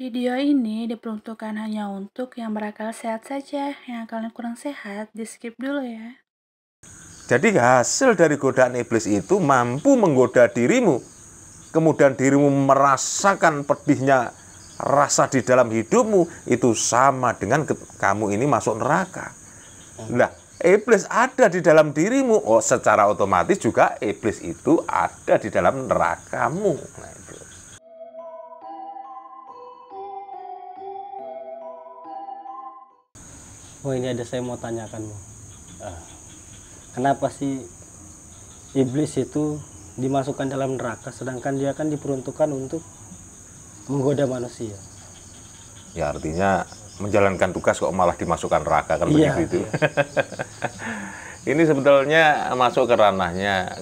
Video ini diperuntukkan hanya untuk yang berakal sehat saja. Yang akalnya kurang sehat, di skip dulu ya. Jadi hasil dari godaan iblis itu mampu menggoda dirimu. Kemudian dirimu merasakan pedihnya rasa di dalam hidupmu. Itu sama dengan kamu ini masuk neraka. Nah, iblis ada di dalam dirimu. Oh, secara otomatis juga iblis itu ada di dalam nerakamu. Nah, itu. Oh, ini ada saya mau tanyakan, kenapa sih iblis itu dimasukkan dalam neraka, sedangkan dia kan diperuntukkan untuk menggoda manusia? Ya artinya menjalankan tugas kok malah dimasukkan neraka kan Iya, begitu. iya. Ini sebetulnya masuk ke ranahnya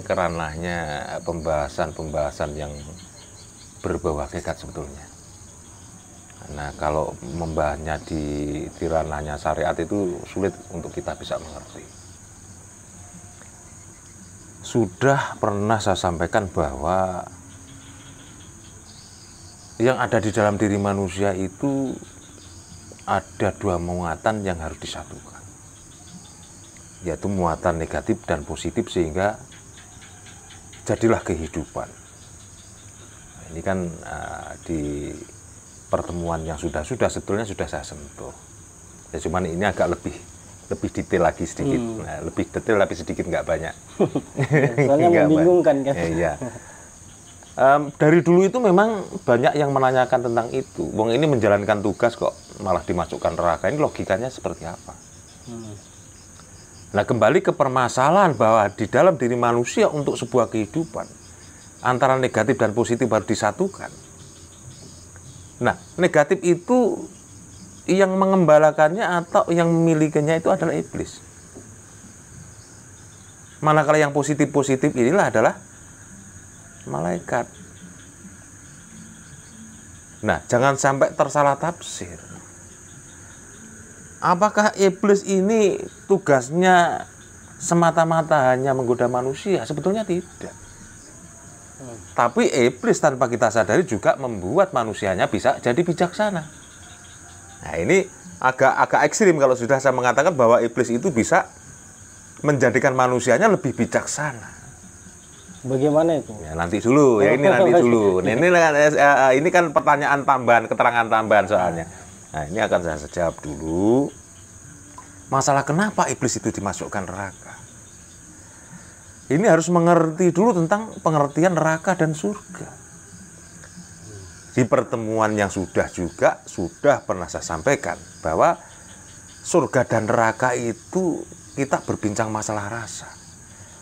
pembahasan yang berbau hakikat sebetulnya. Nah, kalau membahasnya di ranahnya syariat itu sulit untuk kita bisa mengerti. Sudah pernah saya sampaikan bahwa yang ada di dalam diri manusia itu ada dua muatan yang harus disatukan, yaitu muatan negatif dan positif, sehingga jadilah kehidupan. Ini kan di pertemuan yang sudah sebetulnya sudah saya sentuh. Ya cuman ini agak lebih detail lagi sedikit. Nah, lebih detail tapi sedikit, nggak banyak. Soalnya membingungkan kan. Ya. Dari dulu itu memang banyak yang menanyakan tentang itu. Wong ini menjalankan tugas kok malah dimasukkan neraka. Ini logikanya seperti apa? Nah, kembali ke permasalahan bahwa di dalam diri manusia untuk sebuah kehidupan antara negatif dan positif harus disatukan. Nah, negatif itu yang mengembalakannya atau yang memilikinya itu adalah iblis. Manakala yang positif-positif inilah adalah malaikat. Nah, jangan sampai tersalah tafsir. Apakah iblis ini tugasnya semata-mata hanya menggoda manusia? Sebetulnya tidak. Tapi iblis tanpa kita sadari juga membuat manusianya bisa jadi bijaksana. Nah, ini agak ekstrim kalau sudah saya mengatakan bahwa iblis itu bisa menjadikan manusianya lebih bijaksana. Bagaimana itu? Ya, nanti dulu ya, ini nanti dulu. Nah, ini kan pertanyaan tambahan, keterangan tambahan soalnya. Nah, ini akan saya jawab dulu. Masalah kenapa iblis itu dimasukkan neraka? Ini harus mengerti dulu tentang pengertian neraka dan surga. Di pertemuan yang sudah pernah saya sampaikan bahwa surga dan neraka itu kita berbincang masalah rasa.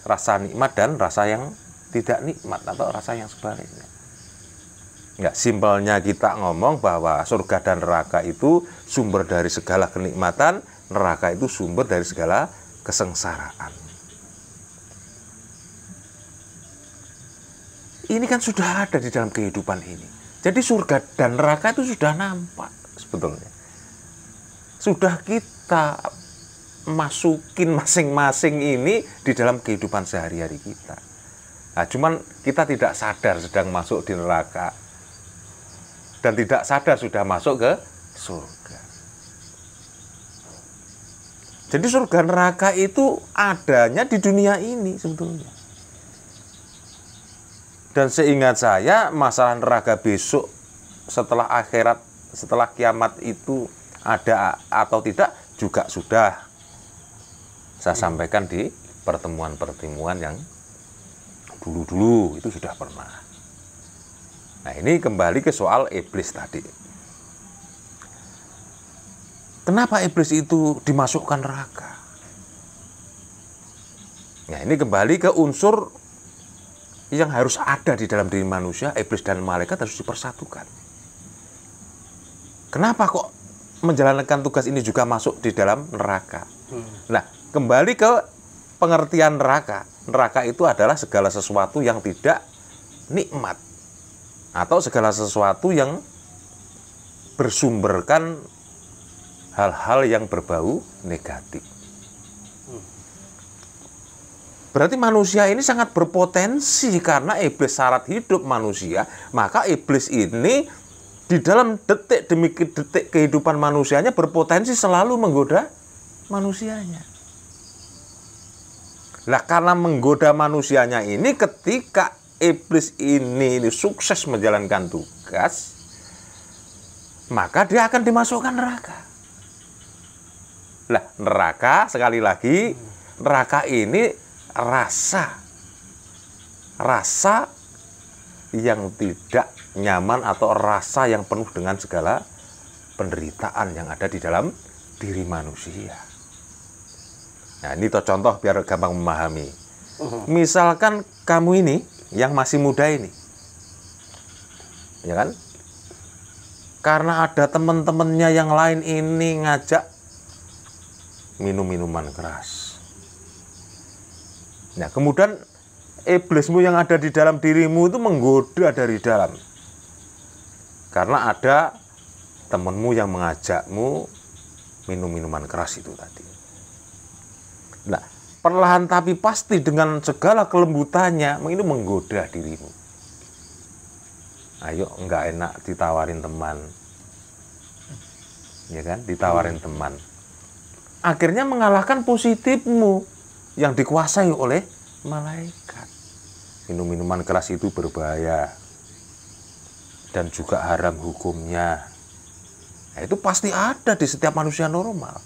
Rasa nikmat dan rasa yang tidak nikmat atau rasa yang sebaliknya. Enggak, simpelnya kita ngomong bahwa surga dan neraka itu sumber dari segala kenikmatan, neraka itu sumber dari segala kesengsaraan. Ini kan sudah ada di dalam kehidupan ini. Jadi surga dan neraka itu sudah nampak sebetulnya. Sudah kita masukin masing-masing ini di dalam kehidupan sehari-hari kita. Nah, cuman kita tidak sadar sedang masuk di neraka. Dan tidak sadar sudah masuk ke surga. Jadi surga neraka itu adanya di dunia ini sebetulnya. Dan seingat saya, masalah neraka besok setelah akhirat, setelah kiamat itu ada atau tidak juga sudah saya sampaikan di pertemuan-pertemuan yang dulu-dulu itu sudah pernah. Nah, ini kembali ke soal iblis tadi. Kenapa iblis itu dimasukkan neraka? Nah, ini kembali ke unsur yang harus ada di dalam diri manusia. Iblis dan malaikat harus dipersatukan. Kenapa kok menjalankan tugas ini juga masuk di dalam neraka? Nah, kembali ke pengertian neraka. Neraka itu adalah segala sesuatu yang tidak nikmat, atau segala sesuatu yang bersumberkan hal-hal yang berbau negatif. Berarti manusia ini sangat berpotensi karena iblis syarat hidup manusia, maka iblis ini di dalam detik demi detik kehidupan manusianya berpotensi selalu menggoda manusianya. Nah, karena menggoda manusianya ini, ketika iblis ini sukses menjalankan tugas, maka dia akan dimasukkan neraka. Lah, neraka sekali lagi, neraka ini rasa yang tidak nyaman atau rasa yang penuh dengan segala penderitaan yang ada di dalam diri manusia. Nah, ini contoh biar gampang memahami. Misalkan kamu ini yang masih muda ini, ya kan? Karena ada teman-temannya yang lain ini ngajak minum minuman keras. Nah, kemudian iblismu yang ada di dalam dirimu itu menggoda dari dalam. Karena ada temanmu yang mengajakmu minum minuman keras itu tadi. Nah, perlahan tapi pasti dengan segala kelembutannya ini menggoda dirimu. Ayo, nggak enak ditawarin teman, ya kan? Ditawarin teman. Akhirnya mengalahkan positifmu yang dikuasai oleh malaikat. Minum minuman keras itu berbahaya dan juga haram hukumnya. Nah, itu pasti ada di setiap manusia normal.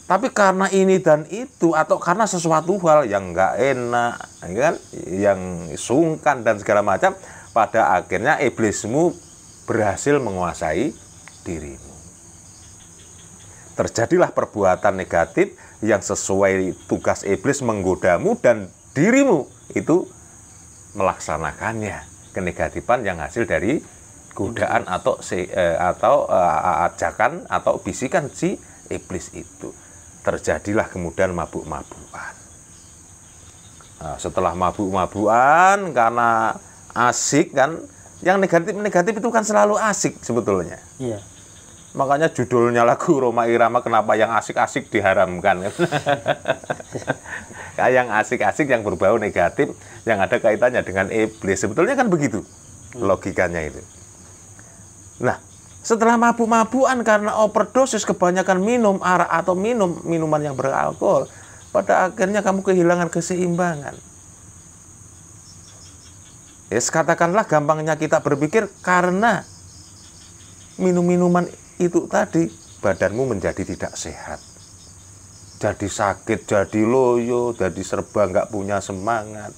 Tapi karena ini dan itu, atau karena sesuatu hal yang nggak enak, kan, yang sungkan dan segala macam, pada akhirnya iblismu berhasil menguasai dirimu. Terjadilah perbuatan negatif yang sesuai tugas iblis menggodamu, dan dirimu itu melaksanakannya, kenegatifan yang hasil dari godaan atau ajakan atau bisikan si iblis itu. Terjadilah kemudian mabuk-mabukan. Nah, setelah mabuk-mabukan karena asik kan, yang negatif-negatif itu kan selalu asik sebetulnya. Iya. Makanya judulnya lagu Rhoma Irama, kenapa yang asik-asik diharamkan. Yang asik-asik yang berbau negatif, yang ada kaitannya dengan iblis. Sebetulnya kan begitu logikanya itu. Nah, setelah mabuk-mabukan karena overdosis, kebanyakan minum arak atau minuman yang beralkohol, pada akhirnya kamu kehilangan keseimbangan. Yes, katakanlah gampangnya kita berpikir, karena minum-minuman itu tadi, badanmu menjadi tidak sehat. Jadi sakit, jadi loyo, jadi serba nggak punya semangat.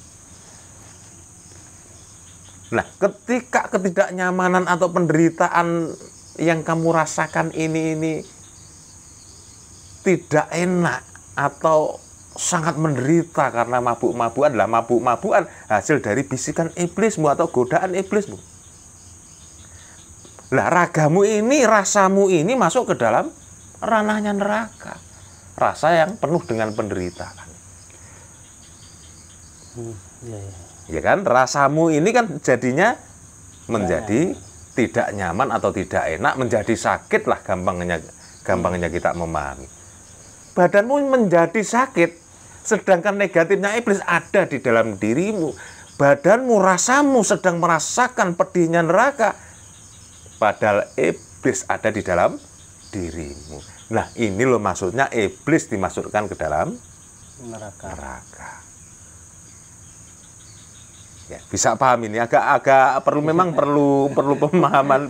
Nah, ketika ketidaknyamanan atau penderitaan yang kamu rasakan ini tidak enak atau sangat menderita karena mabuk-mabukan, lah mabuk-mabukan hasil dari bisikan iblismu atau godaan iblismu. Lah ragamu ini, rasamu ini masuk ke dalam ranahnya neraka. Rasa yang penuh dengan penderitaan. Ya kan, rasamu ini kan jadinya menjadi tidak nyaman atau tidak enak, menjadi sakit lah gampangnya kita memahami. Badanmu menjadi sakit, sedangkan negatifnya iblis ada di dalam dirimu. Badanmu, rasamu sedang merasakan pedihnya neraka, padahal iblis ada di dalam dirimu. Nah, ini loh maksudnya iblis dimasukkan ke dalam neraka. Ya, bisa paham ini, agak memang perlu pemahaman,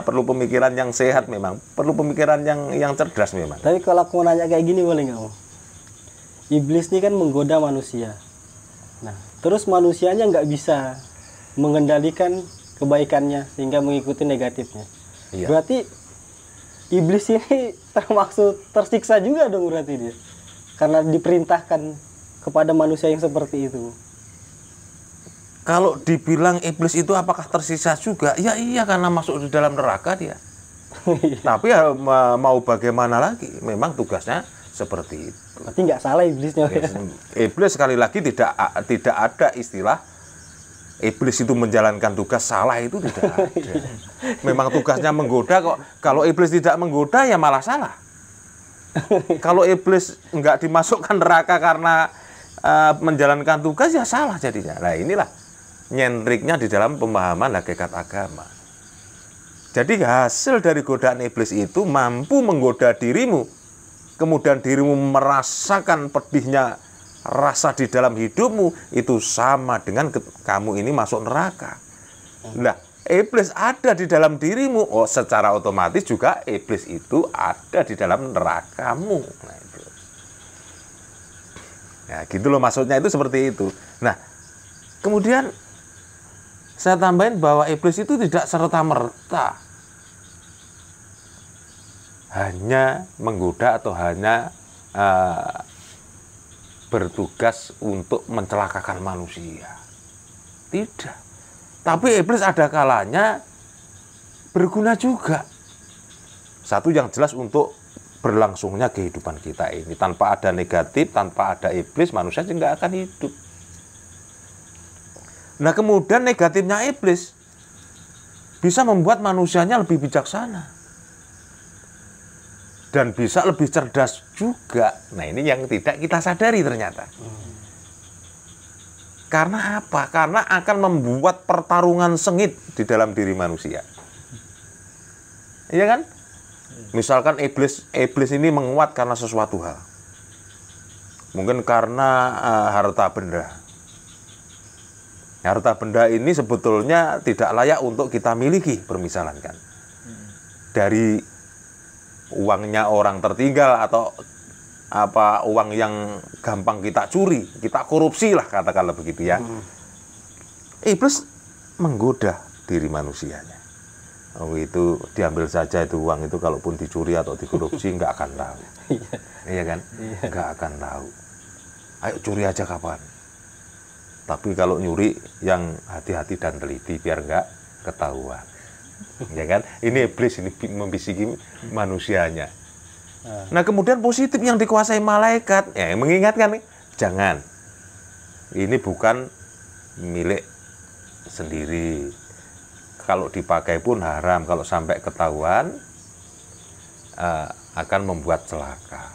perlu pemikiran yang sehat, memang perlu pemikiran yang cerdas memang. Tapi kalau aku mau nanya kayak gini boleh nggak, Om? Iblis ini kan menggoda manusia. Nah, terus manusianya nggak bisa mengendalikan kebaikannya sehingga mengikuti negatifnya. Iya. Berarti iblis ini termaksud tersiksa juga dong berarti dia, karena diperintahkan kepada manusia yang seperti itu. Kalau dibilang iblis itu apakah tersisa juga? Ya iya, karena masuk di dalam neraka dia. Tapi ya, mau bagaimana lagi? Memang tugasnya seperti itu. Berarti nggak salah iblisnya. Ya, iblis sekali lagi tidak ada istilah iblis itu menjalankan tugas salah, itu tidak ada. Memang tugasnya menggoda kok. Kalau iblis tidak menggoda ya malah salah. Kalau iblis nggak dimasukkan neraka karena menjalankan tugas ya salah jadinya. Nah, inilah nyentriknya di dalam pemahaman hakikat agama. Jadi hasil dari godaan iblis itu mampu menggoda dirimu, kemudian dirimu merasakan pedihnya rasa di dalam hidupmu, itu sama dengan kamu ini masuk neraka. Nah, iblis ada di dalam dirimu, oh secara otomatis juga iblis itu ada di dalam nerakamu. Nah, itu. Ya, gitu loh maksudnya, itu seperti itu. Nah, kemudian saya tambahin bahwa iblis itu tidak serta-merta hanya menggoda atau hanya bertugas untuk mencelakakan manusia. Tidak. Tapi iblis ada kalanya berguna juga. Satu yang jelas untuk berlangsungnya kehidupan kita ini. Tanpa ada negatif, tanpa ada iblis, manusia juga akan hidup. Nah, kemudian negatifnya iblis bisa membuat manusianya lebih bijaksana dan bisa lebih cerdas juga. Nah, ini yang tidak kita sadari ternyata. Karena apa? Karena akan membuat pertarungan sengit di dalam diri manusia. Iya kan? Misalkan iblis ini menguat karena sesuatu hal. Mungkin karena harta benda. Harta benda ini sebetulnya tidak layak untuk kita miliki, permisalan kan. Dari uangnya orang tertinggal atau uang yang gampang kita curi, kita korupsi lah katakanlah begitu ya. Iblis menggoda diri manusianya. Oh, itu diambil saja itu uang itu, kalaupun dicuri atau dikorupsi nggak akan tahu. Iya kan? Nggak akan tahu. Ayo curi aja kapan. Tapi kalau nyuri yang hati-hati dan teliti biar nggak ketahuan. Ya kan? Ini iblis ini membisiki manusianya. Nah, kemudian positif yang dikuasai malaikat, ya mengingatkan nih, jangan. Ini bukan milik sendiri. Kalau dipakai pun haram, kalau sampai ketahuan akan membuat celaka.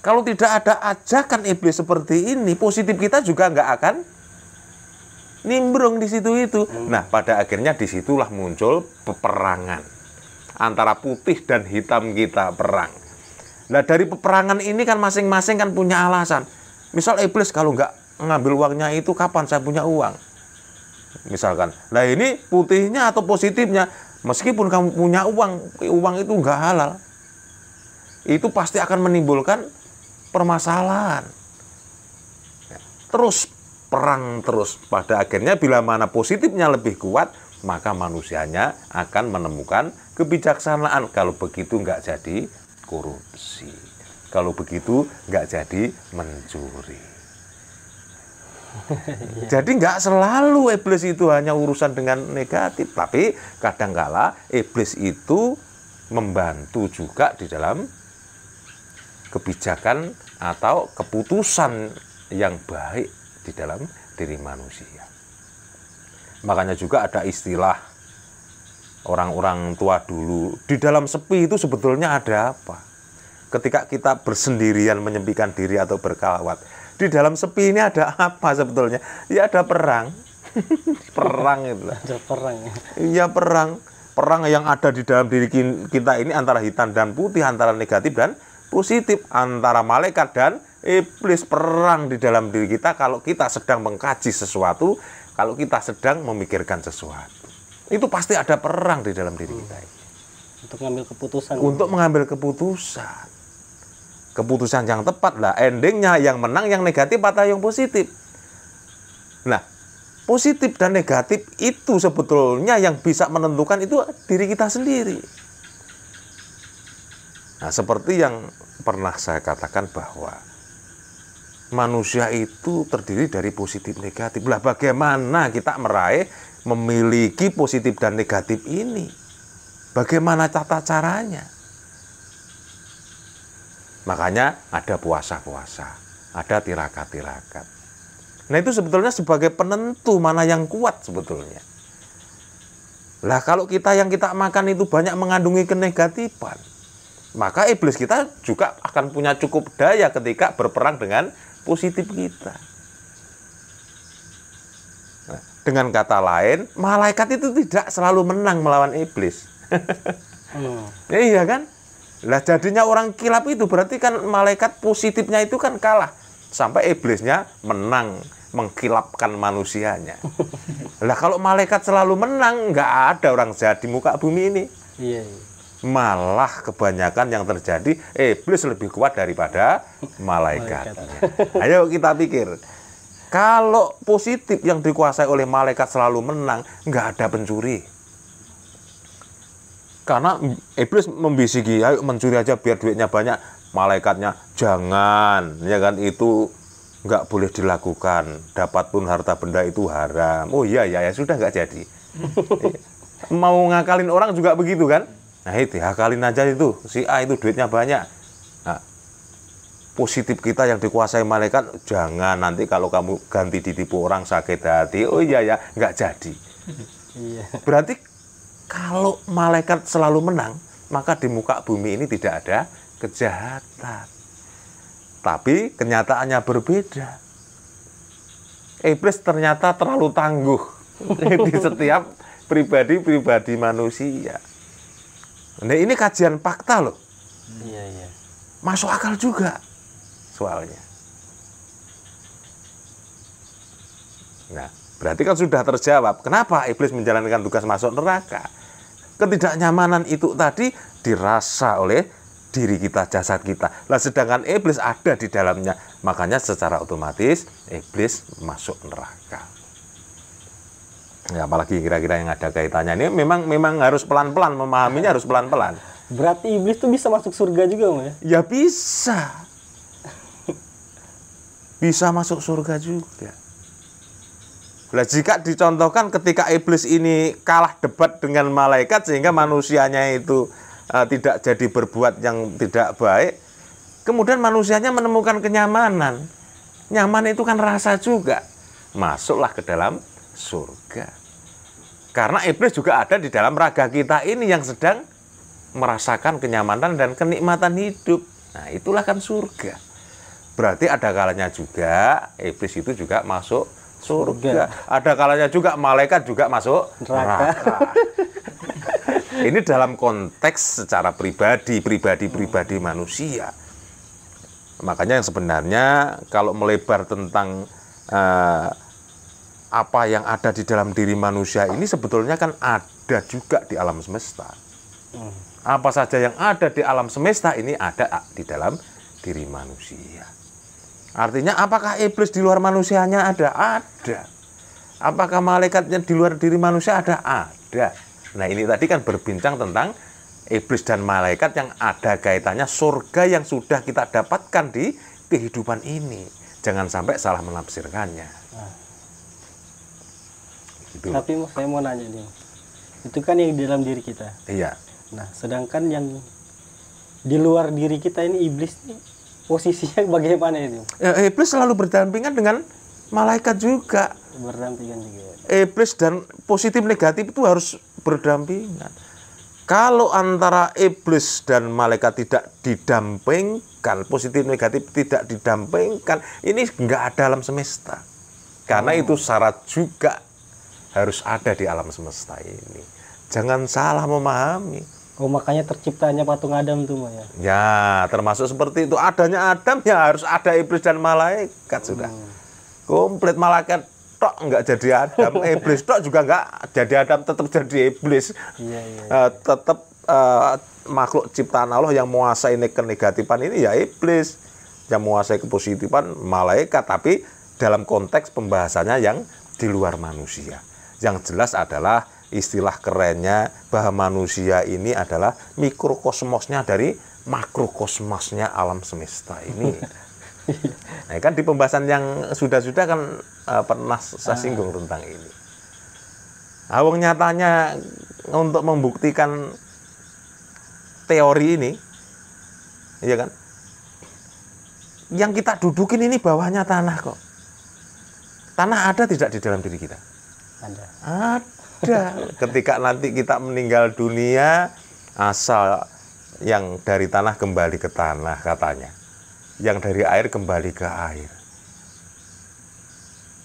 Kalau tidak ada ajakan iblis seperti ini, positif kita juga nggak akan nimbrung di situ itu. Nah, pada akhirnya disitulah muncul peperangan antara putih dan hitam kita perang. Nah, dari peperangan ini kan masing-masing kan punya alasan. Misal iblis kalau nggak ngambil uangnya itu, kapan saya punya uang? Misalkan, nah ini putihnya atau positifnya, meskipun kamu punya uang itu nggak halal, itu pasti akan menimbulkan permasalahan. Terus perang terus. Pada akhirnya bila mana positifnya lebih kuat, maka manusianya akan menemukan kebijaksanaan. Kalau begitu nggak jadi korupsi. Kalau begitu nggak jadi mencuri. Jadi nggak selalu iblis itu hanya urusan dengan negatif, tapi kadangkala iblis itu membantu juga di dalam kebijakan atau keputusan yang baik di dalam diri manusia. Makanya juga ada istilah orang-orang tua dulu, di dalam sepi itu sebetulnya ada apa? Ketika kita bersendirian menyepikan diri atau berkalawat, di dalam sepi ini ada apa sebetulnya? Ya ada perang. Perang itu. Ada perang. Iya, perang. Perang yang ada di dalam diri kita ini antara hitam dan putih, antara negatif dan positif, antara malaikat dan iblis. Perang di dalam diri kita kalau kita sedang mengkaji sesuatu, kalau kita sedang memikirkan sesuatu. Itu pasti ada perang di dalam diri kita ini. Untuk mengambil keputusan. Untuk mengambil keputusan. Keputusan yang tepat lah, endingnya yang menang yang negatif atau yang positif. Nah, positif dan negatif itu sebetulnya yang bisa menentukan itu diri kita sendiri. Nah, seperti yang pernah saya katakan bahwa manusia itu terdiri dari positif negatif. Lah, bagaimana kita meraih memiliki positif dan negatif ini? Bagaimana tata caranya? Makanya ada puasa-puasa, ada tirakat-tirakat. Nah, itu sebetulnya sebagai penentu mana yang kuat sebetulnya. Lah, kalau yang kita makan itu banyak mengandungi kenegatifan, maka iblis kita juga akan punya cukup daya ketika berperang dengan positif kita. Nah, dengan kata lain, malaikat itu tidak selalu menang melawan iblis. Ya, iya kan? Lah jadinya orang kilap itu berarti kan malaikat positifnya itu kan kalah. Sampai iblisnya menang, mengkilapkan manusianya. Lah kalau malaikat selalu menang, nggak ada orang jahat di muka bumi ini. Iya. Malah kebanyakan yang terjadi, iblis lebih kuat daripada malaikatnya. Ayo kita pikir. Kalau positif yang dikuasai oleh malaikat selalu menang, nggak ada pencuri. Karena iblis membisiki, ayo mencuri aja biar duitnya banyak. Malaikatnya, jangan, ya kan, itu nggak boleh dilakukan. Dapat pun harta benda itu haram. Oh iya, ya sudah nggak jadi. Mau ngakalin orang juga begitu kan? Nah itu, hakalin aja itu, si A itu duitnya banyak. Nah, positif kita yang dikuasai malaikat, jangan nanti kalau kamu ganti ditipu orang sakit hati. Oh iya ya, nggak jadi. Iya. Berarti kalau malaikat selalu menang, maka di muka bumi ini tidak ada kejahatan. Tapi kenyataannya berbeda. Iblis ternyata terlalu tangguh di setiap pribadi-pribadi manusia. Nah ini kajian fakta loh. Iya. Masuk akal juga soalnya. Nah, berarti kan sudah terjawab kenapa iblis menjalankan tugas masuk neraka. Ketidaknyamanan itu tadi dirasa oleh diri kita, jasad kita. Nah, sedangkan iblis ada di dalamnya. Makanya secara otomatis iblis masuk neraka. Ya, apalagi kira-kira yang ada kaitannya. Ini memang harus pelan-pelan, memahaminya harus pelan-pelan. Berarti iblis tuh bisa masuk surga juga, Om ya? Ya bisa. Bisa masuk surga juga. Nah, jika dicontohkan ketika iblis ini kalah debat dengan malaikat sehingga manusianya itu tidak jadi berbuat yang tidak baik, kemudian manusianya menemukan kenyamanan. Nyaman itu kan rasa juga. Masuklah ke dalam surga. Karena iblis juga ada di dalam raga kita ini yang sedang merasakan kenyamanan dan kenikmatan hidup. Nah, itulah kan surga. Berarti ada kalanya juga iblis itu juga masuk surga. Ada kalanya juga malaikat juga masuk neraka. Ini dalam konteks secara pribadi manusia. Makanya yang sebenarnya kalau melebar tentang apa yang ada di dalam diri manusia ini sebetulnya kan ada juga di alam semesta. Apa saja yang ada di alam semesta ini ada di dalam diri manusia. Artinya apakah iblis di luar manusianya ada? Ada. Apakah malaikatnya di luar diri manusia ada? Ada. Nah ini tadi kan berbincang tentang iblis dan malaikat yang ada kaitannya surga yang sudah kita dapatkan di kehidupan ini. Jangan sampai salah menafsirkannya. Gitu. Tapi saya mau nanya nih, itu kan yang di dalam diri kita. Iya. Nah sedangkan yang di luar diri kita ini iblis nih, posisinya bagaimana itu? Ya, iblis selalu berdampingan dengan malaikat juga. Berdampingan juga. Iblis dan positif negatif itu harus berdampingan. Kalau antara iblis dan malaikat tidak didampingkan, positif negatif tidak didampingkan, ini enggak ada alam semesta. Karena itu syarat juga harus ada di alam semesta ini. Jangan salah memahami. Oh makanya terciptanya patung Adam tuh, Mas ya? Ya, termasuk seperti itu. Adanya Adam ya harus ada iblis dan malaikat sudah. Komplit, malaikat tok nggak jadi Adam, iblis tok juga nggak jadi Adam, tetap jadi iblis. Iya. Tetap makhluk ciptaan Allah yang menguasai kenegatifan ini ya iblis, yang menguasai kepositifan malaikat, tapi dalam konteks pembahasannya yang di luar manusia. Yang jelas adalah istilah kerennya bahwa manusia ini adalah mikrokosmosnya dari makrokosmosnya alam semesta ini. Nah, kan di pembahasan yang sudah-sudah kan pernah saya singgung tentang ini. Awang nyatanya untuk membuktikan teori ini, ya kan? Yang kita dudukin ini bawahnya tanah kok. Tanah ada tidak di dalam diri kita? Ada. Ada. Ketika nanti kita meninggal dunia, asal yang dari tanah kembali ke tanah katanya. Yang dari air kembali ke air.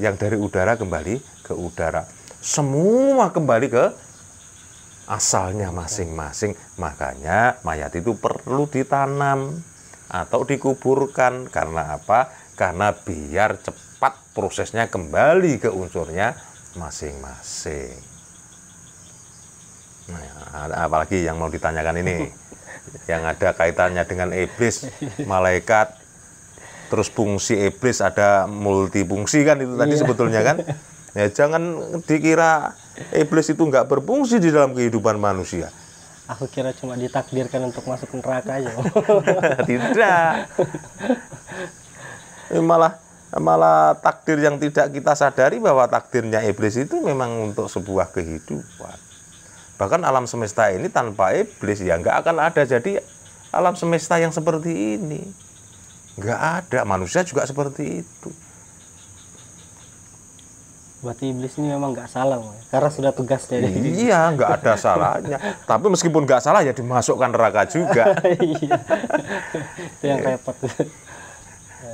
yang dari udara kembali ke udara. Semua kembali ke asalnya masing-masing. Makanya mayat itu perlu ditanam atau dikuburkan. Karena apa? Karena biar cepat prosesnya kembali ke unsurnya masing-masing. Nah, apalagi yang mau ditanyakan ini, yang ada kaitannya dengan iblis, malaikat, terus fungsi iblis ada multifungsi kan itu tadi sebetulnya kan. Ya jangan dikira iblis itu nggak berfungsi di dalam kehidupan manusia. Aku kira cuma ditakdirkan untuk masuk neraka aja. Tidak. Malah takdir yang tidak kita sadari bahwa takdirnya iblis itu memang untuk sebuah kehidupan. Bahkan alam semesta ini tanpa iblis ya nggak akan ada jadi alam semesta yang seperti ini. Nggak ada, manusia juga seperti itu. Berarti iblis ini memang nggak salah, karena sudah tugasnya. Iya, nggak ada salahnya. Tapi meskipun nggak salah ya dimasukkan neraka juga. Iya. Itu yang repot.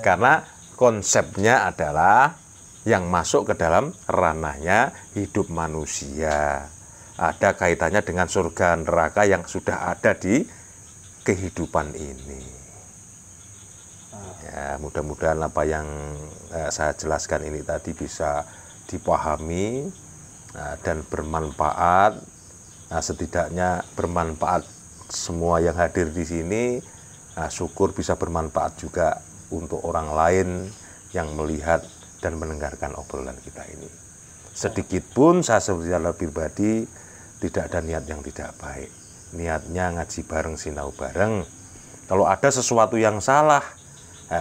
Karena konsepnya adalah yang masuk ke dalam ranahnya hidup manusia. Ada kaitannya dengan surga neraka yang sudah ada di kehidupan ini. Ya, mudah-mudahan apa yang saya jelaskan ini tadi bisa dipahami dan bermanfaat. Setidaknya bermanfaat semua yang hadir di sini. Syukur bisa bermanfaat juga untuk orang lain yang melihat dan mendengarkan obrolan kita ini. Sedikit pun saya secara pribadi tidak ada niat yang tidak baik. Niatnya ngaji bareng, sinau bareng. Kalau ada sesuatu yang salah,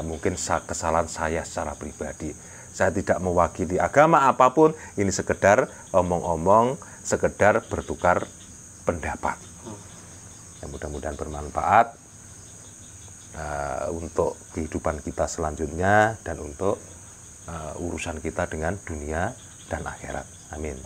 mungkin kesalahan saya secara pribadi. Saya tidak mewakili agama apapun, ini sekedar omong-omong, sekedar bertukar pendapat. Ya, mudah-mudahan bermanfaat untuk kehidupan kita selanjutnya dan untuk urusan kita dengan dunia dan akhirat. Amin.